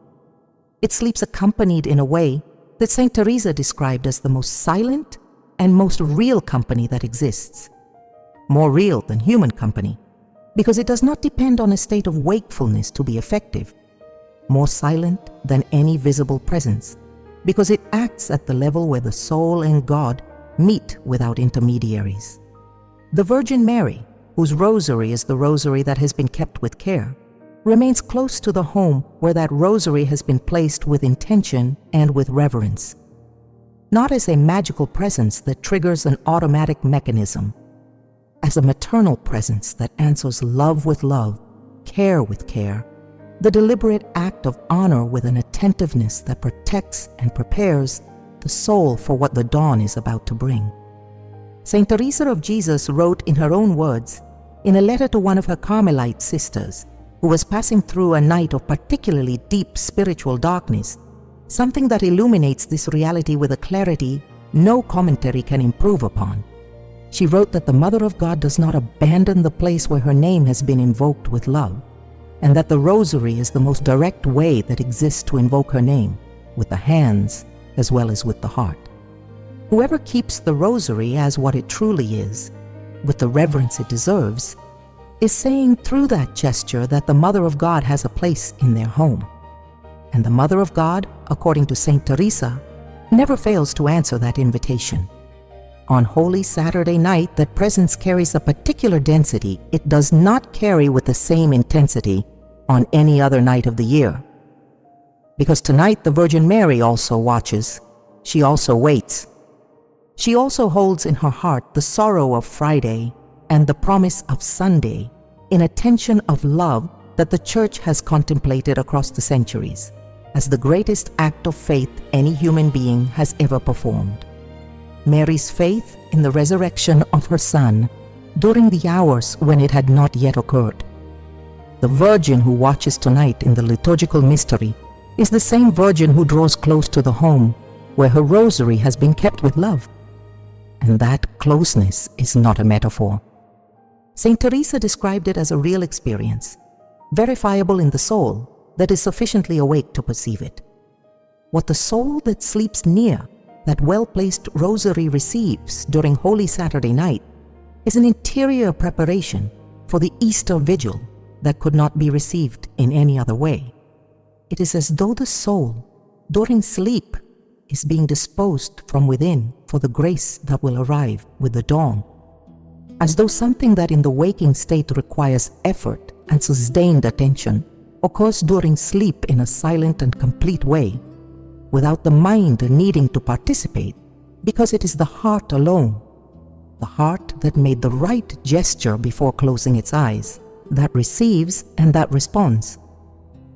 It sleeps accompanied in a way that Saint Teresa described as the most silent and most real company that exists. More real than human company, because it does not depend on a state of wakefulness to be effective. More silent than any visible presence, because it acts at the level where the soul and God meet without intermediaries. The Virgin Mary, whose Rosary is the Rosary that has been kept with care, remains close to the home where that Rosary has been placed with intention and with reverence. Not as a magical presence that triggers an automatic mechanism, as a maternal presence that answers love with love, care with care, the deliberate act of honor with an attentiveness that protects and prepares the soul for what the dawn is about to bring. Saint Teresa of Jesus wrote in her own words, in a letter to one of her Carmelite sisters, who was passing through a night of particularly deep spiritual darkness, something that illuminates this reality with a clarity no commentary can improve upon. She wrote that the Mother of God does not abandon the place where her name has been invoked with love, and that the Rosary is the most direct way that exists to invoke her name, with the hands as well as with the heart. Whoever keeps the Rosary as what it truly is, with the reverence it deserves, is saying through that gesture that the Mother of God has a place in their home. And the Mother of God, according to Saint Teresa, never fails to answer that invitation. On Holy Saturday night, that presence carries a particular density it does not carry with the same intensity on any other night of the year. Because tonight the Virgin Mary also watches, she also waits. She also holds in her heart the sorrow of Friday and the promise of Sunday in a tension of love that the Church has contemplated across the centuries as the greatest act of faith any human being has ever performed. Mary's faith in the resurrection of her Son during the hours when it had not yet occurred. The Virgin who watches tonight in the liturgical mystery is the same Virgin who draws close to the home where her Rosary has been kept with love. And that closeness is not a metaphor. Saint Teresa described it as a real experience, verifiable in the soul that is sufficiently awake to perceive it. What the soul that sleeps near that well-placed Rosary receives during Holy Saturday night is an interior preparation for the Easter Vigil that could not be received in any other way. It is as though the soul, during sleep, is being disposed from within for the grace that will arrive with the dawn. As though something that in the waking state requires effort and sustained attention occurs during sleep in a silent and complete way, without the mind needing to participate, because it is the heart alone, the heart that made the right gesture before closing its eyes, that receives and that responds.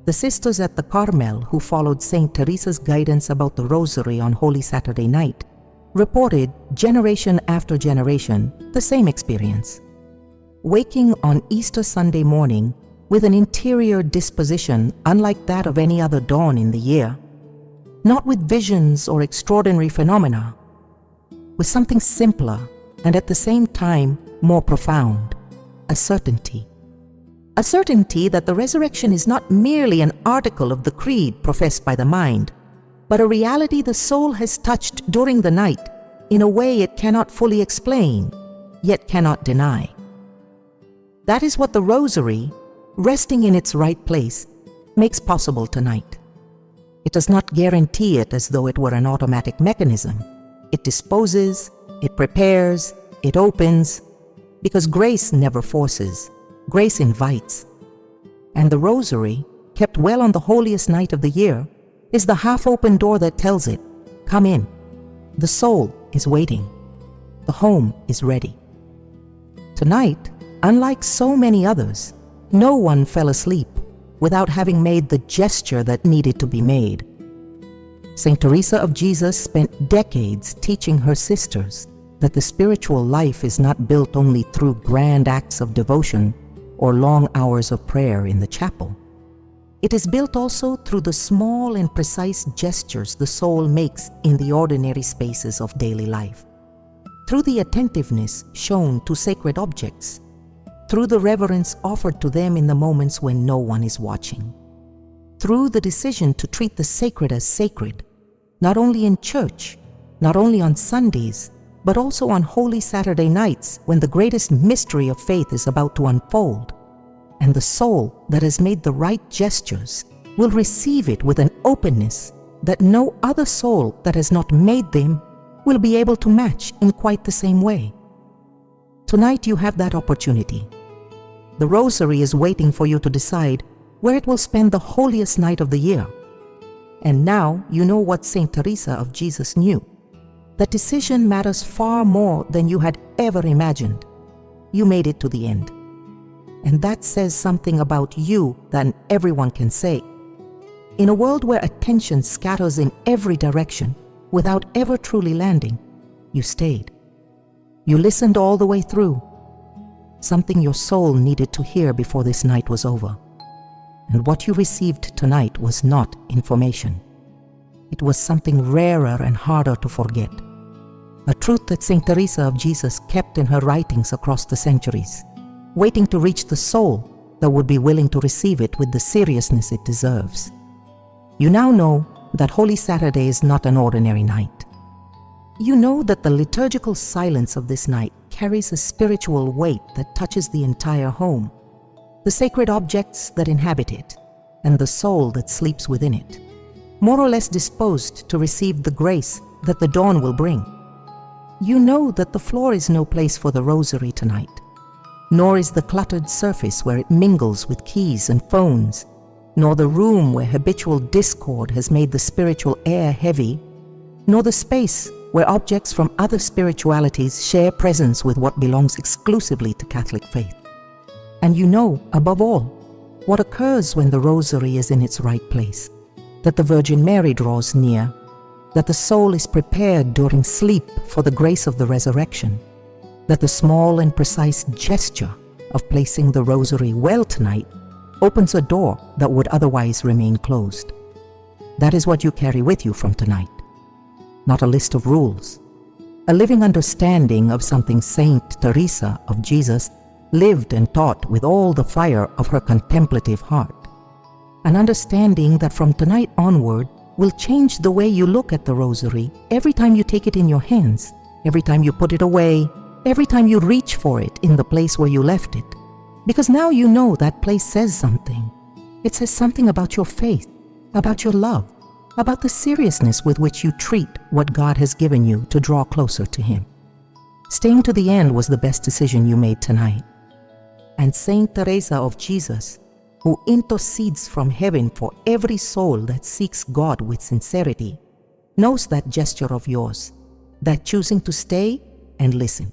The sisters at the Carmel who followed Saint Teresa's guidance about the Rosary on Holy Saturday night reported generation after generation the same experience. Waking on Easter Sunday morning with an interior disposition unlike that of any other dawn in the year, not with visions or extraordinary phenomena, with something simpler and at the same time more profound, a certainty. A certainty that the resurrection is not merely an article of the creed professed by the mind, but a reality the soul has touched during the night in a way it cannot fully explain, yet cannot deny. That is what the Rosary, resting in its right place, makes possible tonight. It does not guarantee it as though it were an automatic mechanism. It disposes, it prepares, it opens, because grace never forces, grace invites. And the Rosary, kept well on the holiest night of the year, is the half-open door that tells it, come in. The soul is waiting. The home is ready. Tonight, unlike so many others, no one fell asleep without having made the gesture that needed to be made. Saint Teresa of Jesus spent decades teaching her sisters that the spiritual life is not built only through grand acts of devotion or long hours of prayer in the chapel. It is built also through the small and precise gestures the soul makes in the ordinary spaces of daily life, through the attentiveness shown to sacred objects, through the reverence offered to them in the moments when no one is watching, through the decision to treat the sacred as sacred, not only in church, not only on Sundays, but also on Holy Saturday nights when the greatest mystery of faith is about to unfold. And the soul that has made the right gestures will receive it with an openness that no other soul that has not made them will be able to match in quite the same way. Tonight you have that opportunity. The Rosary is waiting for you to decide where it will spend the holiest night of the year. And now you know what Saint Teresa of Jesus knew. That decision matters far more than you had ever imagined. You made it to the end. And that says something about you than everyone can say. In a world where attention scatters in every direction without ever truly landing, you stayed. You listened all the way through. Something your soul needed to hear before this night was over. And what you received tonight was not information. It was something rarer and harder to forget. A truth that Saint Teresa of Jesus kept in her writings across the centuries, waiting to reach the soul that would be willing to receive it with the seriousness it deserves. You now know that Holy Saturday is not an ordinary night. You know that the liturgical silence of this night carries a spiritual weight that touches the entire home, the sacred objects that inhabit it, and the soul that sleeps within it, more or less disposed to receive the grace that the dawn will bring. You know that the floor is no place for the Rosary tonight, nor is the cluttered surface where it mingles with keys and phones, nor the room where habitual discord has made the spiritual air heavy, nor the space where objects from other spiritualities share presence with what belongs exclusively to Catholic faith. And you know, above all, what occurs when the Rosary is in its right place, that the Virgin Mary draws near, that the soul is prepared during sleep for the grace of the resurrection, that the small and precise gesture of placing the Rosary well tonight opens a door that would otherwise remain closed. That is what you carry with you from tonight. Not a list of rules, a living understanding of something Saint Teresa of Jesus lived and taught with all the fire of her contemplative heart. An understanding that from tonight onward will change the way you look at the Rosary every time you take it in your hands, every time you put it away, every time you reach for it in the place where you left it. Because now you know that place says something. It says something about your faith, about your love, about the seriousness with which you treat what God has given you to draw closer to Him. Staying to the end was the best decision you made tonight. And Saint Teresa of Jesus, who intercedes from heaven for every soul that seeks God with sincerity, knows that gesture of yours, that choosing to stay and listen.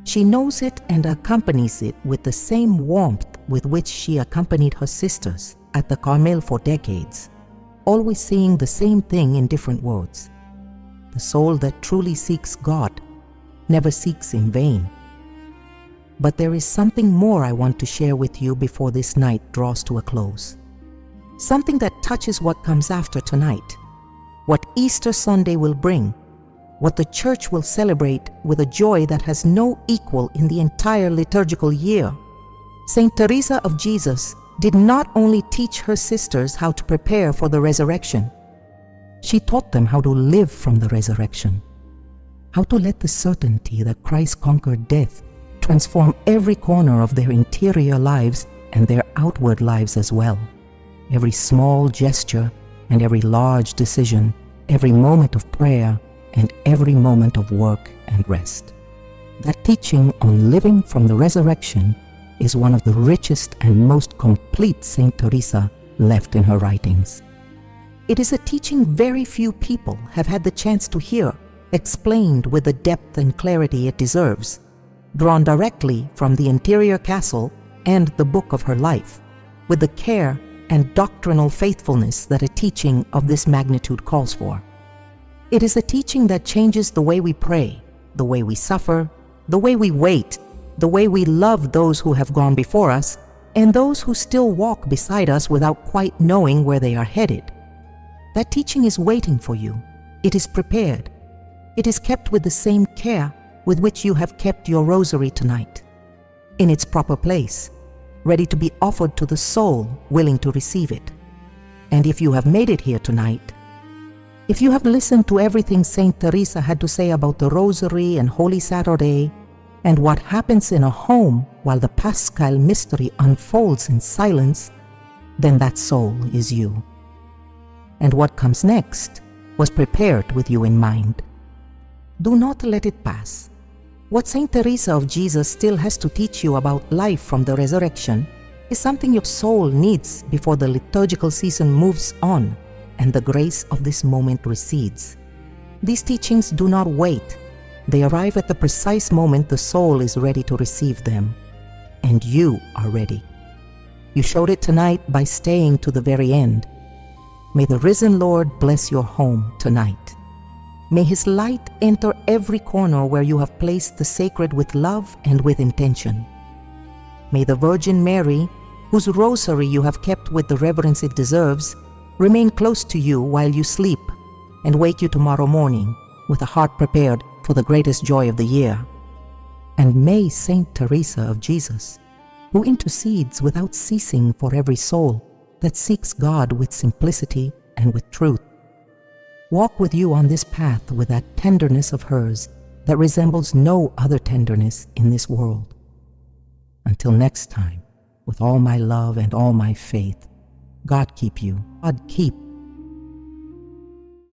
She knows it and accompanies it with the same warmth with which she accompanied her sisters at the Carmel for decades, always saying the same thing in different words. The soul that truly seeks God never seeks in vain. But there is something more I want to share with you before this night draws to a close. Something that touches what comes after tonight, what Easter Sunday will bring, what the Church will celebrate with a joy that has no equal in the entire liturgical year. Saint Teresa of Jesus did not only teach her sisters how to prepare for the resurrection, she taught them how to live from the resurrection, how to let the certainty that Christ conquered death transform every corner of their interior lives and their outward lives as well. Every small gesture and every large decision, every moment of prayer and every moment of work and rest. That teaching on living from the resurrection is one of the richest and most complete Saint Teresa left in her writings. It is a teaching very few people have had the chance to hear, explained with the depth and clarity it deserves, drawn directly from the interior castle and the book of her life, with the care and doctrinal faithfulness that a teaching of this magnitude calls for. It is a teaching that changes the way we pray, the way we suffer, the way we wait, the way we love those who have gone before us, and those who still walk beside us without quite knowing where they are headed. That teaching is waiting for you. It is prepared. It is kept with the same care with which you have kept your rosary tonight, in its proper place, ready to be offered to the soul willing to receive it. And if you have made it here tonight, if you have listened to everything Saint Teresa had to say about the Rosary and Holy Saturday, and what happens in a home while the Paschal mystery unfolds in silence, then that soul is you. And what comes next was prepared with you in mind. Do not let it pass. What Saint Teresa of Jesus still has to teach you about life from the resurrection is something your soul needs before the liturgical season moves on and the grace of this moment recedes. These teachings do not wait. They arrive at the precise moment the soul is ready to receive them. And you are ready. You showed it tonight by staying to the very end. May the risen Lord bless your home tonight. May His light enter every corner where you have placed the sacred with love and with intention. May the Virgin Mary, whose rosary you have kept with the reverence it deserves, remain close to you while you sleep and wake you tomorrow morning with a heart prepared for the greatest joy of the year. And may Saint Teresa of Jesus, who intercedes without ceasing for every soul that seeks God with simplicity and with truth, walk with you on this path with that tenderness of hers that resembles no other tenderness in this world. Until next time, with all my love and all my faith, God keep you. God keep